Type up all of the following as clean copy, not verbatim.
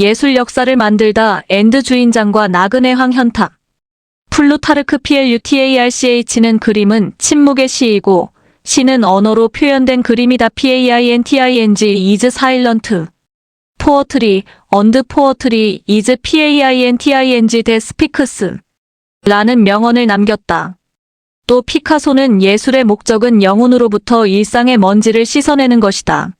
예술 역사를 만들다 엔드 주인장과 나그네 황현탁. 플루타르크 PLUTARCH는 그림은 침묵의 시이고 시는 언어로 표현된 그림이다. PAINTING is silent. 포어트리, 언드 포어트리 is PAINTING that speaks. 라는 명언을 남겼다. 또 피카소는 예술의 목적은 영혼으로부터 일상의 먼지를 씻어내는 것이다.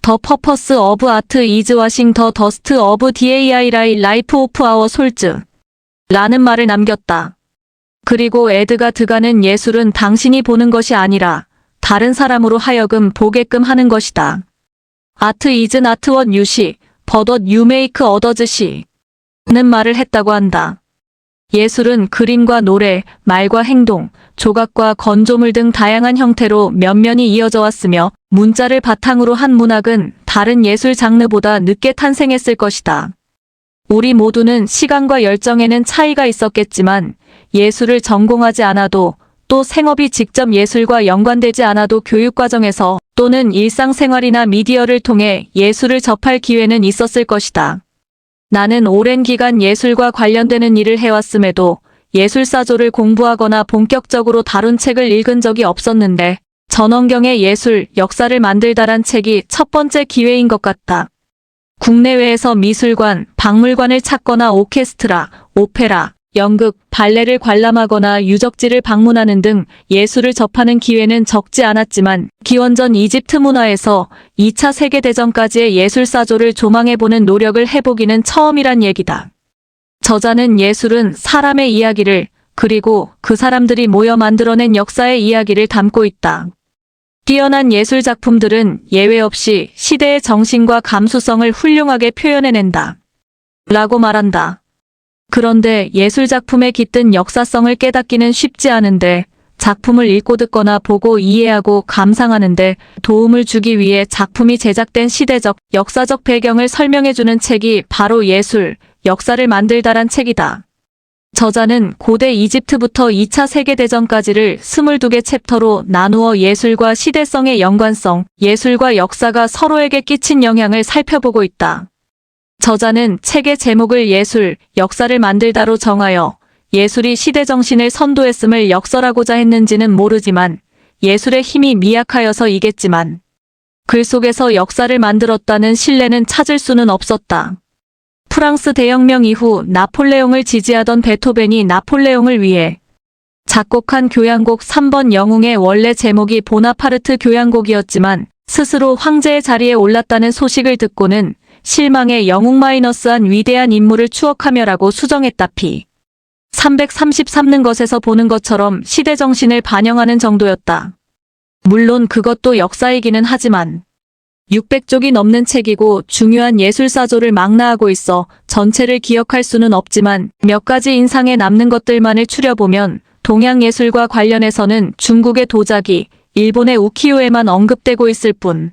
The purpose of art is washing the dust of DAI life of our souls. 라는 말을 남겼다. 그리고 에드가 드가는 예술은 당신이 보는 것이 아니라 다른 사람으로 하여금 보게끔 하는 것이다. Art is not what you see, but what you make others see. 는 말을 했다고 한다. 예술은 그림과 노래, 말과 행동, 조각과 건조물 등 다양한 형태로 면면이 이어져 왔으며 문자를 바탕으로 한 문학은 다른 예술 장르보다 늦게 탄생했을 것이다. 우리 모두는 시간과 열정에는 차이가 있었겠지만 예술을 전공하지 않아도 또 생업이 직접 예술과 연관되지 않아도 교육과정에서 또는 일상생활이나 미디어를 통해 예술을 접할 기회는 있었을 것이다. 나는 오랜 기간 예술과 관련되는 일을 해왔음에도 예술사조를 공부하거나 본격적으로 다룬 책을 읽은 적이 없었는데 전원경의 예술, 역사를 만들다란 책이 첫 번째 기회인 것 같다. 국내외에서 미술관, 박물관을 찾거나 오케스트라, 오페라, 연극, 발레를 관람하거나 유적지를 방문하는 등 예술을 접하는 기회는 적지 않았지만 기원전 이집트 문화에서 2차 세계대전까지의 예술사조를 조망해보는 노력을 해보기는 처음이란 얘기다. 저자는 예술은 사람의 이야기를 그리고 그 사람들이 모여 만들어낸 역사의 이야기를 담고 있다. 뛰어난 예술 작품들은 예외 없이 시대의 정신과 감수성을 훌륭하게 표현해낸다. 라고 말한다. 그런데 예술작품에 깃든 역사성을 깨닫기는 쉽지 않은데 작품을 읽고 듣거나 보고 이해하고 감상하는데 도움을 주기 위해 작품이 제작된 시대적, 역사적 배경을 설명해주는 책이 바로 예술, 역사를 만들다란 책이다. 저자는 고대 이집트부터 2차 세계대전까지를 22개 챕터로 나누어 예술과 시대성의 연관성, 예술과 역사가 서로에게 끼친 영향을 살펴보고 있다. 저자는 책의 제목을 예술, 역사를 만들다로 정하여 예술이 시대정신을 선도했음을 역설하고자 했는지는 모르지만 예술의 힘이 미약하여서이겠지만 글 속에서 역사를 만들었다는 신뢰는 찾을 수는 없었다. 프랑스 대혁명 이후 나폴레옹을 지지하던 베토벤이 나폴레옹을 위해 작곡한 교향곡 3번 영웅의 원래 제목이 보나파르트 교향곡이었지만 스스로 황제의 자리에 올랐다는 소식을 듣고는 실망의 영웅 마이너스한 위대한 인물을 추억하며라고 수정했다. 피. 333는 것에서 보는 것처럼 시대정신을 반영하는 정도였다. 물론 그것도 역사이기는 하지만 600쪽이 넘는 책이고 중요한 예술사조를 망라하고 있어 전체를 기억할 수는 없지만 몇 가지 인상에 남는 것들만을 추려보면 동양예술과 관련해서는 중국의 도자기, 일본의 우키요에만 언급되고 있을 뿐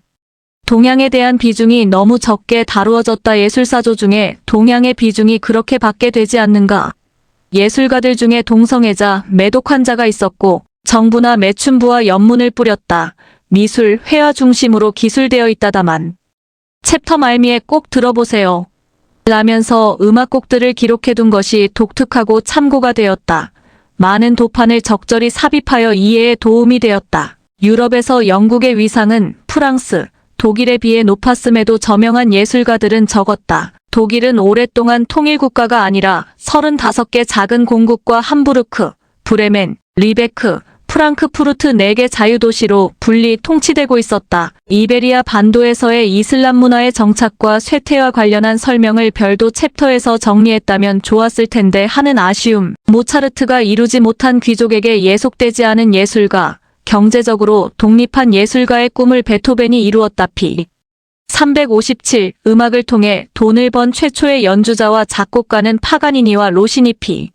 동양에 대한 비중이 너무 적게 다루어졌다. 예술사조 중에 동양의 비중이 그렇게 받게 되지 않는가. 예술가들 중에 동성애자, 매독환자가 있었고 정부나 매춘부와 연문을 뿌렸다. 미술, 회화 중심으로 기술되어 있다다만 챕터 말미에 꼭 들어보세요. 라면서 음악곡들을 기록해둔 것이 독특하고 참고가 되었다. 많은 도판을 적절히 삽입하여 이해에 도움이 되었다. 유럽에서 영국의 위상은 프랑스, 독일에 비해 높았음에도 저명한 예술가들은 적었다. 독일은 오랫동안 통일국가가 아니라 35개 작은 공국과 함부르크, 브레멘, 리베크, 프랑크푸르트 4개 자유도시로 분리 통치되고 있었다. 이베리아 반도에서의 이슬람 문화의 정착과 쇠퇴와 관련한 설명을 별도 챕터에서 정리했다면 좋았을 텐데 하는 아쉬움. 모차르트가 이루지 못한 귀족에게 예속되지 않은 예술가, 경제적으로 독립한 예술가의 꿈을 베토벤이 이루었다. 피. 357. 음악을 통해 돈을 번 최초의 연주자와 작곡가는 파가니니와 로시니. 피.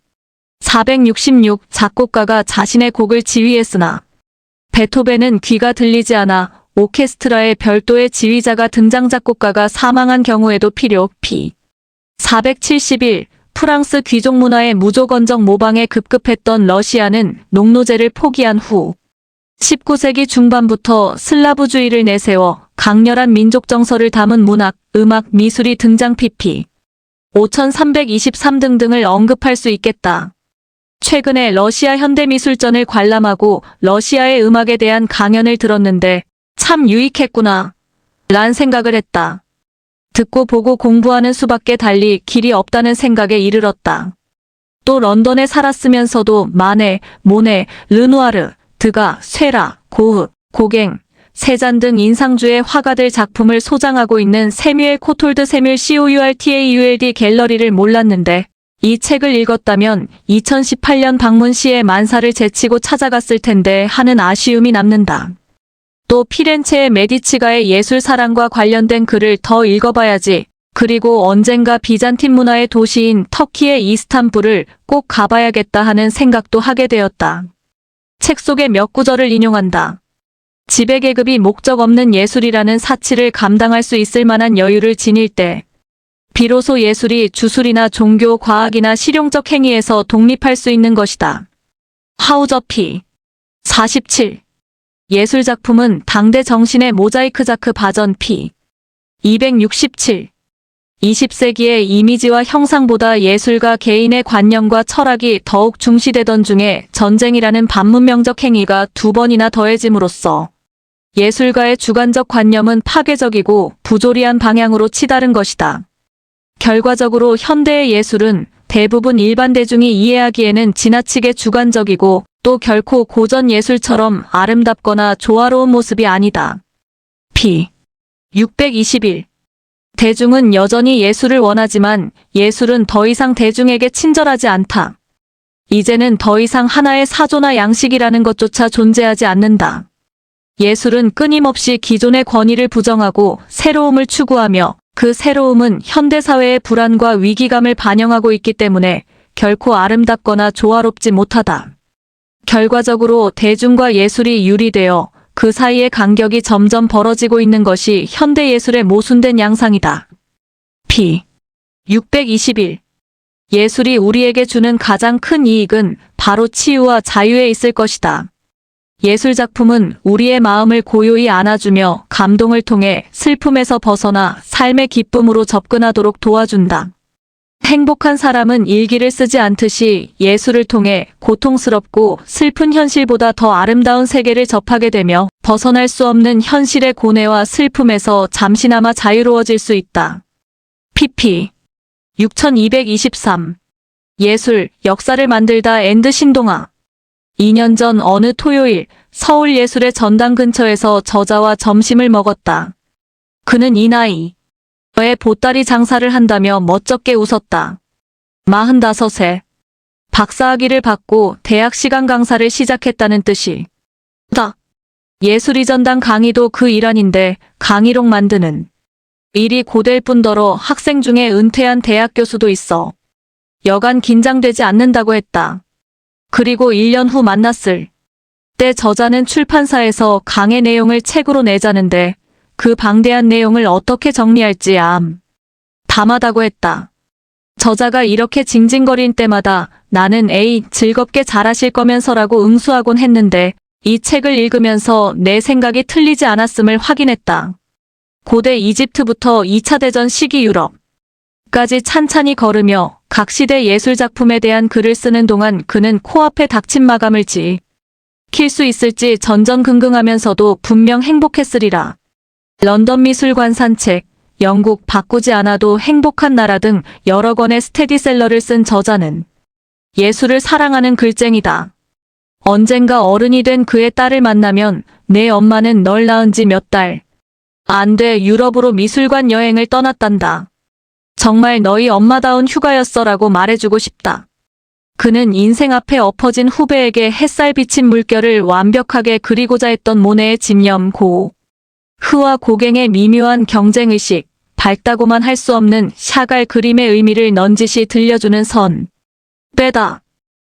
466. 작곡가가 자신의 곡을 지휘했으나 베토벤은 귀가 들리지 않아 오케스트라에 별도의 지휘자가 등장. 작곡가가 사망한 경우에도 필요. 피. 471. 프랑스 귀족 문화의 무조건적 모방에 급급했던 러시아는 농노제를 포기한 후 19세기 중반부터 슬라브주의를 내세워 강렬한 민족 정서를 담은 문학, 음악, 미술이 등장. pp. 5323 등등을 언급할 수 있겠다. 최근에 러시아 현대미술전을 관람하고 러시아의 음악에 대한 강연을 들었는데 참 유익했구나 란 생각을 했다. 듣고 보고 공부하는 수밖에 달리 길이 없다는 생각에 이르렀다. 또 런던에 살았으면서도 마네, 모네, 르누아르, 드가, 쇠라, 고흐, 고갱, 세잔 등 인상주의 화가들 작품을 소장하고 있는 세뮤엘 코톨드 세뮬 COURTAULD 갤러리를 몰랐는데 이 책을 읽었다면 2018년 방문 시에 만사를 제치고 찾아갔을 텐데 하는 아쉬움이 남는다. 또 피렌체의 메디치가의 예술 사랑과 관련된 글을 더 읽어봐야지. 그리고 언젠가 비잔틴 문화의 도시인 터키의 이스탄불을 꼭 가봐야겠다 하는 생각도 하게 되었다. 책 속의 몇 구절을 인용한다. 지배계급이 목적 없는 예술이라는 사치를 감당할 수 있을 만한 여유를 지닐 때 비로소 예술이 주술이나 종교, 과학이나 실용적 행위에서 독립할 수 있는 것이다. 하우저피 47. 예술작품은 당대 정신의 모자이크 자크 바전 피 267. 20세기의 이미지와 형상보다 예술가 개인의 관념과 철학이 더욱 중시되던 중에 전쟁이라는 반문명적 행위가 2번이나 더해짐으로써 예술가의 주관적 관념은 파괴적이고 부조리한 방향으로 치달은 것이다. 결과적으로 현대의 예술은 대부분 일반 대중이 이해하기에는 지나치게 주관적이고 또 결코 고전 예술처럼 아름답거나 조화로운 모습이 아니다. p. 621. 대중은 여전히 예술을 원하지만 예술은 더 이상 대중에게 친절하지 않다. 이제는 더 이상 하나의 사조나 양식이라는 것조차 존재하지 않는다. 예술은 끊임없이 기존의 권위를 부정하고 새로움을 추구하며 그 새로움은 현대사회의 불안과 위기감을 반영하고 있기 때문에 결코 아름답거나 조화롭지 못하다. 결과적으로 대중과 예술이 유리되어 그 사이의 간격이 점점 벌어지고 있는 것이 현대예술의 모순된 양상이다. p. 621. 예술이 우리에게 주는 가장 큰 이익은 바로 치유와 자유에 있을 것이다. 예술작품은 우리의 마음을 고요히 안아주며 감동을 통해 슬픔에서 벗어나 삶의 기쁨으로 접근하도록 도와준다. 행복한 사람은 일기를 쓰지 않듯이 예술을 통해 고통스럽고 슬픈 현실보다 더 아름다운 세계를 접하게 되며 벗어날 수 없는 현실의 고뇌와 슬픔에서 잠시나마 자유로워질 수 있다. pp. 6223. 예술, 역사를 만들다 앤드 신동아. 2년 전 어느 토요일 서울예술의 전당 근처에서 저자와 점심을 먹었다. 그는 이 나이에 보따리 장사를 한다며 멋쩍게 웃었다. 45세. 박사학위를 받고 대학 시간 강사를 시작했다는 뜻이다. 예술이 전당 강의도 그 일환인데 강의록 만드는 일이 고될 뿐더러 학생 중에 은퇴한 대학 교수도 있어. 여간 긴장되지 않는다고 했다. 그리고 1년 후 만났을 때 저자는 출판사에서 강의 내용을 책으로 내자는데 그 방대한 내용을 어떻게 정리할지 담하다고 했다. 저자가 이렇게 징징거린 때마다 나는 에이 즐겁게 잘하실 거면서라고 응수하곤 했는데 이 책을 읽으면서 내 생각이 틀리지 않았음을 확인했다. 고대 이집트부터 2차 대전 시기 유럽까지 찬찬히 걸으며 각 시대 예술작품에 대한 글을 쓰는 동안 그는 코앞에 닥친 마감을 지킬 수 있을지 전전긍긍하면서도 분명 행복했으리라. 런던 미술관 산책, 영국 바꾸지 않아도 행복한 나라 등 여러 권의 스테디셀러를 쓴 저자는 예술을 사랑하는 글쟁이다. 언젠가 어른이 된 그의 딸을 만나면 내 엄마는 널 낳은 지 몇 달 안 돼 유럽으로 미술관 여행을 떠났단다. 정말 너희 엄마다운 휴가였어라고 말해주고 싶다. 그는 인생 앞에 엎어진 후배에게 햇살 비친 물결을 완벽하게 그리고자 했던 모네의 집념 흐와 고갱의 미묘한 경쟁의식, 밝다고만 할 수 없는 샤갈 그림의 의미를 넌지시 들려주는 선배다.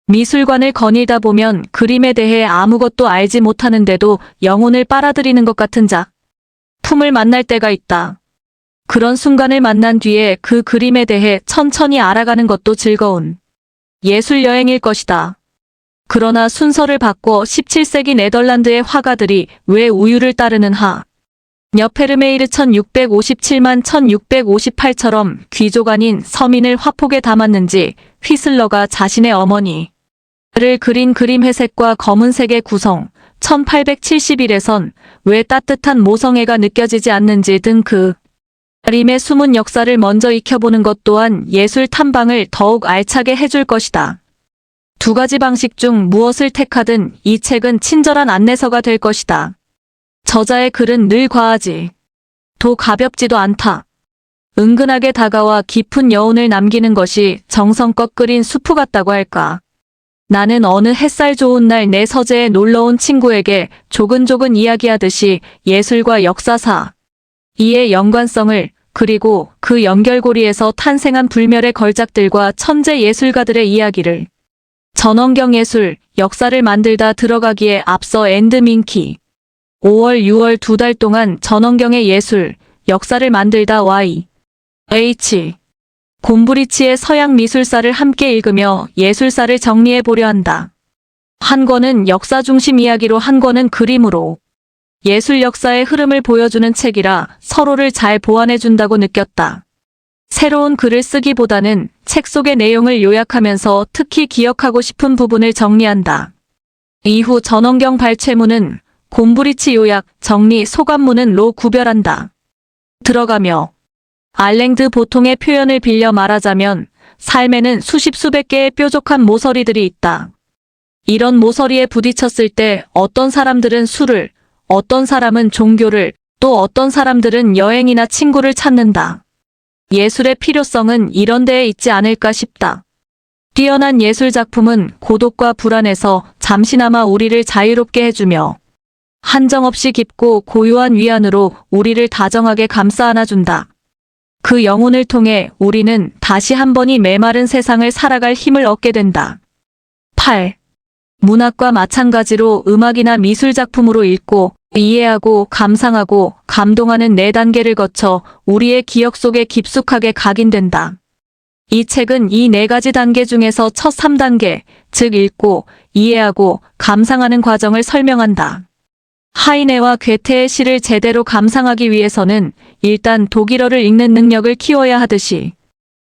미술관을 거닐다 보면 그림에 대해 아무것도 알지 못하는데도 영혼을 빨아들이는 것 같은 작품을 만날 때가 있다. 그런 순간을 만난 뒤에 그 그림에 대해 천천히 알아가는 것도 즐거운 예술 여행일 것이다. 그러나 순서를 바꿔 17세기 네덜란드의 화가들이 왜 우유를 따르는 여페르메이르 1657만 1658처럼 귀족 아닌 서민을 화폭에 담았는지 휘슬러가 자신의 어머니를 그린 그림 회색과 검은색의 구성, 1871에선 왜 따뜻한 모성애가 느껴지지 않는지 등 그 그림의 숨은 역사를 먼저 익혀보는 것 또한 예술 탐방을 더욱 알차게 해줄 것이다. 두 가지 방식 중 무엇을 택하든 이 책은 친절한 안내서가 될 것이다. 저자의 글은 늘 과하지 도 가볍지도 않다. 은근하게 다가와 깊은 여운을 남기는 것이 정성껏 끓인 수프 같다고 할까. 나는 어느 햇살 좋은 날 내 서재에 놀러온 친구에게 조근조근 이야기하듯이 예술과 역사사 이의 연관성을 그리고 그 연결고리에서 탄생한 불멸의 걸작들과 천재 예술가들의 이야기를 전원경 예술, 역사를 만들다 들어가기에 앞서 앤드민키 5월, 6월 2달 동안 전원경의 예술, 역사를 만들다 Y.H. 곰브리치의 서양 미술사를 함께 읽으며 예술사를 정리해 보려 한다. 한 권은 역사 중심 이야기로 한 권은 그림으로 예술 역사의 흐름을 보여주는 책이라 서로를 잘 보완해 준다고 느꼈다. 새로운 글을 쓰기보다는 책 속의 내용을 요약하면서 특히 기억하고 싶은 부분을 정리한다. 이후 전원경 발췌문은 곰브리치 요약, 정리, 소감문은 구별한다. 들어가며 알랭드 보통의 표현을 빌려 말하자면 삶에는 수십 수백 개의 뾰족한 모서리들이 있다. 이런 모서리에 부딪혔을 때 어떤 사람들은 술을, 어떤 사람은 종교를, 또 어떤 사람들은 여행이나 친구를 찾는다. 예술의 필요성은 이런 데에 있지 않을까 싶다. 뛰어난 예술 작품은 고독과 불안에서 잠시나마 우리를 자유롭게 해주며 한정없이 깊고 고요한 위안으로 우리를 다정하게 감싸 안아준다. 그 영혼을 통해 우리는 다시 한 번이 메마른 세상을 살아갈 힘을 얻게 된다. 8. 문학과 마찬가지로 음악이나 미술 작품으로 읽고 이해하고 감상하고 감동하는 4단계를 거쳐 우리의 기억 속에 깊숙하게 각인된다. 이 책은 이 4가지 단계 중에서 첫 3단계, 즉 읽고 이해하고 감상하는 과정을 설명한다. 하이네와 괴테의 시를 제대로 감상하기 위해서는 일단 독일어를 읽는 능력을 키워야 하듯이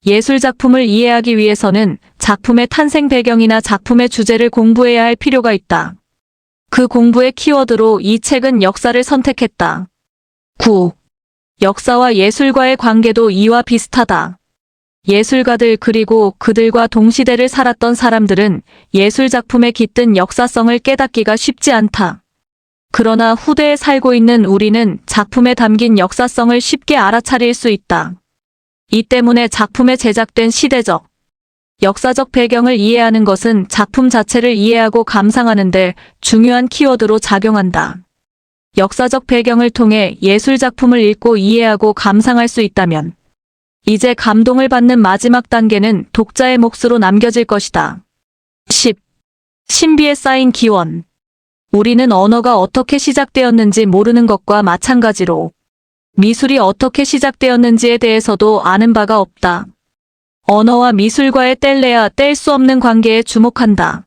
예술 작품을 이해하기 위해서는 작품의 탄생 배경이나 작품의 주제를 공부해야 할 필요가 있다. 그 공부의 키워드로 이 책은 역사를 선택했다. 9. 역사와 예술과의 관계도 이와 비슷하다. 예술가들 그리고 그들과 동시대를 살았던 사람들은 예술 작품에 깃든 역사성을 깨닫기가 쉽지 않다. 그러나 후대에 살고 있는 우리는 작품에 담긴 역사성을 쉽게 알아차릴 수 있다. 이 때문에 작품에 제작된 시대적, 역사적 배경을 이해하는 것은 작품 자체를 이해하고 감상하는데 중요한 키워드로 작용한다. 역사적 배경을 통해 예술 작품을 읽고 이해하고 감상할 수 있다면 이제 감동을 받는 마지막 단계는 독자의 몫으로 남겨질 것이다. 10. 신비에 쌓인 기원. 우리는 언어가 어떻게 시작되었는지 모르는 것과 마찬가지로 미술이 어떻게 시작되었는지에 대해서도 아는 바가 없다. 언어와 미술과의 뗄래야 뗄 수 없는 관계에 주목한다.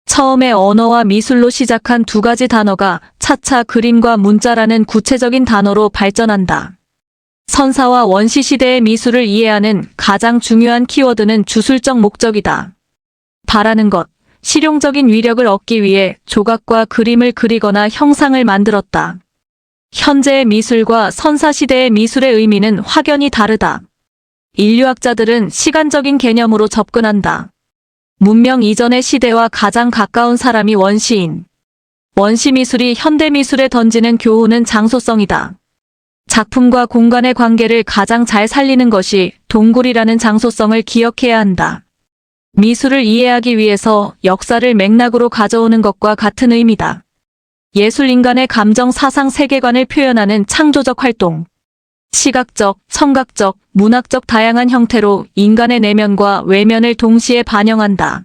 처음에 언어와 미술로 시작한 2가지 단어가 차차 그림과 문자라는 구체적인 단어로 발전한다. 선사와 원시 시대의 미술을 이해하는 가장 중요한 키워드는 주술적 목적이다. 바라는 것, 실용적인 위력을 얻기 위해 조각과 그림을 그리거나 형상을 만들었다. 현재의 미술과 선사시대의 미술의 의미는 확연히 다르다. 인류학자들은 시간적인 개념으로 접근한다. 문명 이전의 시대와 가장 가까운 사람이 원시인. 원시 미술이 현대 미술에 던지는 교훈은 장소성이다. 작품과 공간의 관계를 가장 잘 살리는 것이 동굴이라는 장소성을 기억해야 한다. 미술을 이해하기 위해서 역사를 맥락으로 가져오는 것과 같은 의미다. 예술 인간의 감정, 사상, 세계관을 표현하는 창조적 활동. 시각적, 청각적, 문학적 다양한 형태로 인간의 내면과 외면을 동시에 반영한다.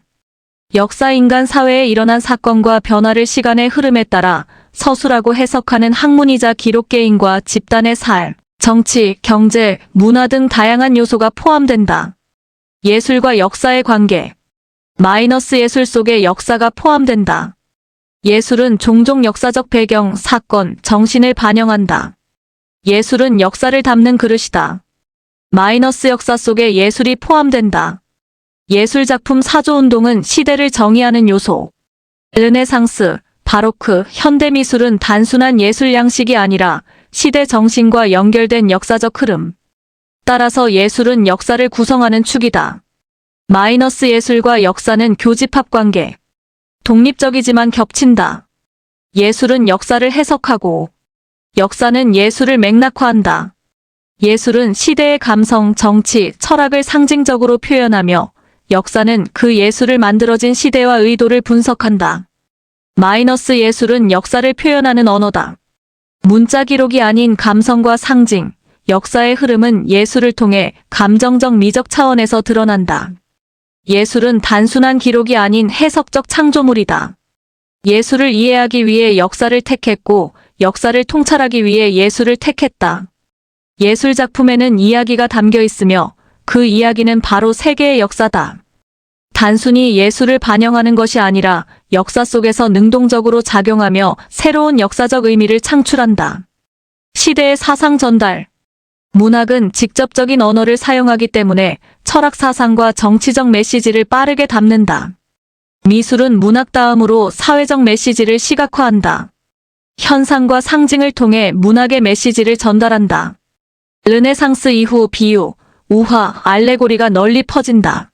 역사 인간 사회에 일어난 사건과 변화를 시간의 흐름에 따라 서술하고 해석하는 학문이자 기록 개인과 집단의 삶, 정치, 경제, 문화 등 다양한 요소가 포함된다. 예술과 역사의 관계. 마이너스 예술 속에 역사가 포함된다. 예술은 종종 역사적 배경, 사건, 정신을 반영한다. 예술은 역사를 담는 그릇이다. 마이너스 역사 속에 예술이 포함된다. 예술작품 사조운동은 시대를 정의하는 요소. 르네상스, 바로크, 현대미술은 단순한 예술 양식이 아니라 시대 정신과 연결된 역사적 흐름. 따라서 예술은 역사를 구성하는 축이다. 마이너스 예술과 역사는 교집합 관계. 독립적이지만 겹친다. 예술은 역사를 해석하고 역사는 예술을 맥락화한다. 예술은 시대의 감성, 정치, 철학을 상징적으로 표현하며 역사는 그 예술을 만들어진 시대와 의도를 분석한다. 마이너스 예술은 역사를 표현하는 언어다. 문자 기록이 아닌 감성과 상징, 역사의 흐름은 예술을 통해 감정적 미적 차원에서 드러난다. 예술은 단순한 기록이 아닌 해석적 창조물이다. 예술을 이해하기 위해 역사를 택했고 역사를 통찰하기 위해 예술을 택했다. 예술 작품에는 이야기가 담겨 있으며 그 이야기는 바로 세계의 역사다. 단순히 예술을 반영하는 것이 아니라 역사 속에서 능동적으로 작용하며 새로운 역사적 의미를 창출한다. 시대의 사상 전달. 문학은 직접적인 언어를 사용하기 때문에 철학 사상과 정치적 메시지를 빠르게 담는다. 미술은 문학 다음으로 사회적 메시지를 시각화한다. 현상과 상징을 통해 문학의 메시지를 전달한다. 르네상스 이후 비유, 우화, 알레고리가 널리 퍼진다.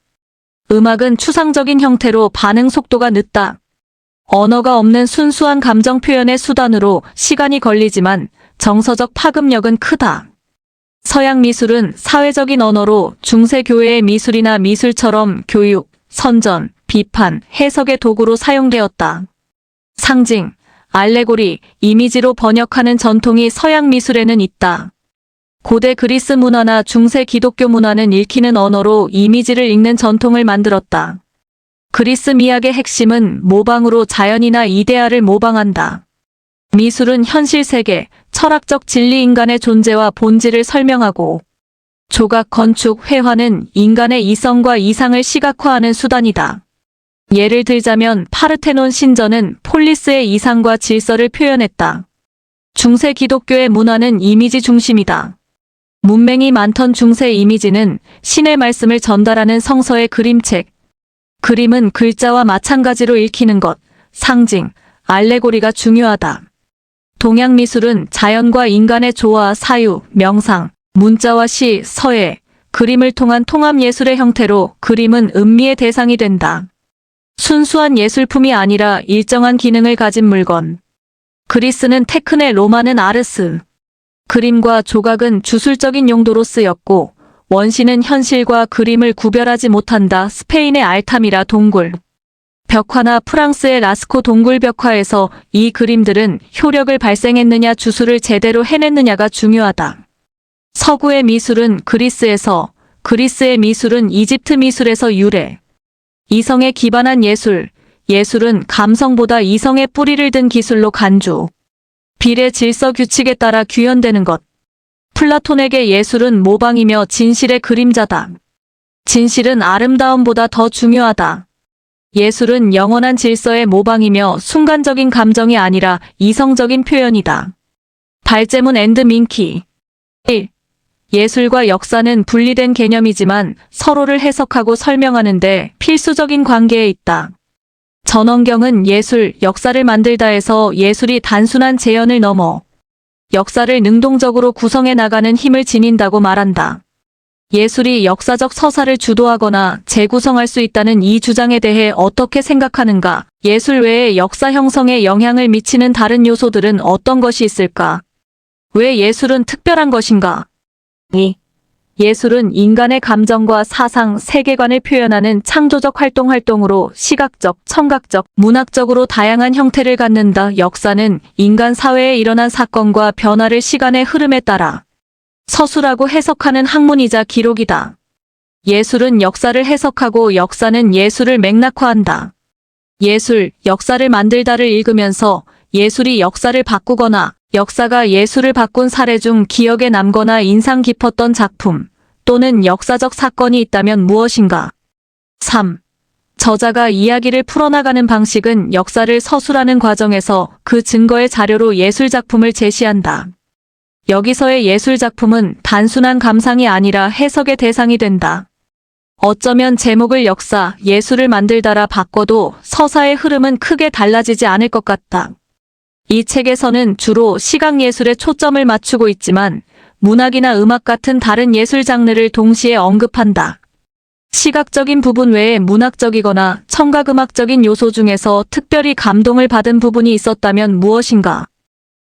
음악은 추상적인 형태로 반응 속도가 늦다. 언어가 없는 순수한 감정 표현의 수단으로 시간이 걸리지만 정서적 파급력은 크다. 서양 미술은 사회적인 언어로 중세 교회의 미술이나 미술처럼 교육, 선전, 비판, 해석의 도구로 사용되었다. 상징, 알레고리, 이미지로 번역하는 전통이 서양 미술에는 있다. 고대 그리스 문화나 중세 기독교 문화는 읽히는 언어로 이미지를 읽는 전통을 만들었다. 그리스 미학의 핵심은 모방으로 자연이나 이데아를 모방한다. 미술은 현실 세계, 철학적 진리 인간의 존재와 본질을 설명하고 조각, 건축, 회화는 인간의 이성과 이상을 시각화하는 수단이다. 예를 들자면 파르테논 신전은 폴리스의 이상과 질서를 표현했다. 중세 기독교의 문화는 이미지 중심이다. 문맹이 많던 중세 이미지는 신의 말씀을 전달하는 성서의 그림책. 그림은 글자와 마찬가지로 읽히는 것, 상징, 알레고리가 중요하다. 동양 미술은 자연과 인간의 조화, 사유, 명상, 문자와 시, 서예, 그림을 통한 통합 예술의 형태로 그림은 음미의 대상이 된다. 순수한 예술품이 아니라 일정한 기능을 가진 물건. 그리스는 테크네, 로마는 아르스. 그림과 조각은 주술적인 용도로 쓰였고 원시는 현실과 그림을 구별하지 못한다. 스페인의 알타미라 동굴 벽화나 프랑스의 라스코 동굴 벽화에서 이 그림들은 효력을 발생했느냐 주술을 제대로 해냈느냐가 중요하다. 서구의 미술은 그리스에서, 그리스의 미술은 이집트 미술에서 유래. 이성에 기반한 예술, 예술은 감성보다 이성의 뿌리를 든 기술로 간주. 빌의 질서 규칙에 따라 규현되는 것. 플라톤에게 예술은 모방이며 진실의 그림자다. 진실은 아름다움보다 더 중요하다. 예술은 영원한 질서의 모방이며 순간적인 감정이 아니라 이성적인 표현이다. 발제문 앤드 민키 1. 예술과 역사는 분리된 개념이지만 서로를 해석하고 설명하는데 필수적인 관계에 있다. 전원경은 예술, 역사를 만들다에서 예술이 단순한 재현을 넘어 역사를 능동적으로 구성해 나가는 힘을 지닌다고 말한다. 예술이 역사적 서사를 주도하거나 재구성할 수 있다는 이 주장에 대해 어떻게 생각하는가? 예술 외에 역사 형성에 영향을 미치는 다른 요소들은 어떤 것이 있을까? 왜 예술은 특별한 것인가? 2. 예술은 인간의 감정과 사상, 세계관을 표현하는 창조적 활동으로 시각적, 청각적, 문학적으로 다양한 형태를 갖는다. 역사는 인간 사회에 일어난 사건과 변화를 시간의 흐름에 따라 서술하고 해석하는 학문이자 기록이다. 예술은 역사를 해석하고 역사는 예술을 맥락화한다. 예술, 역사를 만들다를 읽으면서 예술이 역사를 바꾸거나 역사가 예술을 바꾼 사례 중 기억에 남거나 인상 깊었던 작품 또는 역사적 사건이 있다면 무엇인가? 3. 저자가 이야기를 풀어나가는 방식은 역사를 서술하는 과정에서 그 증거의 자료로 예술 작품을 제시한다. 여기서의 예술 작품은 단순한 감상이 아니라 해석의 대상이 된다. 어쩌면 제목을 역사, 예술을 만들다라 바꿔도 서사의 흐름은 크게 달라지지 않을 것 같다. 이 책에서는 주로 시각예술에 초점을 맞추고 있지만 문학이나 음악 같은 다른 예술 장르를 동시에 언급한다. 시각적인 부분 외에 문학적이거나 청각음악적인 요소 중에서 특별히 감동을 받은 부분이 있었다면 무엇인가?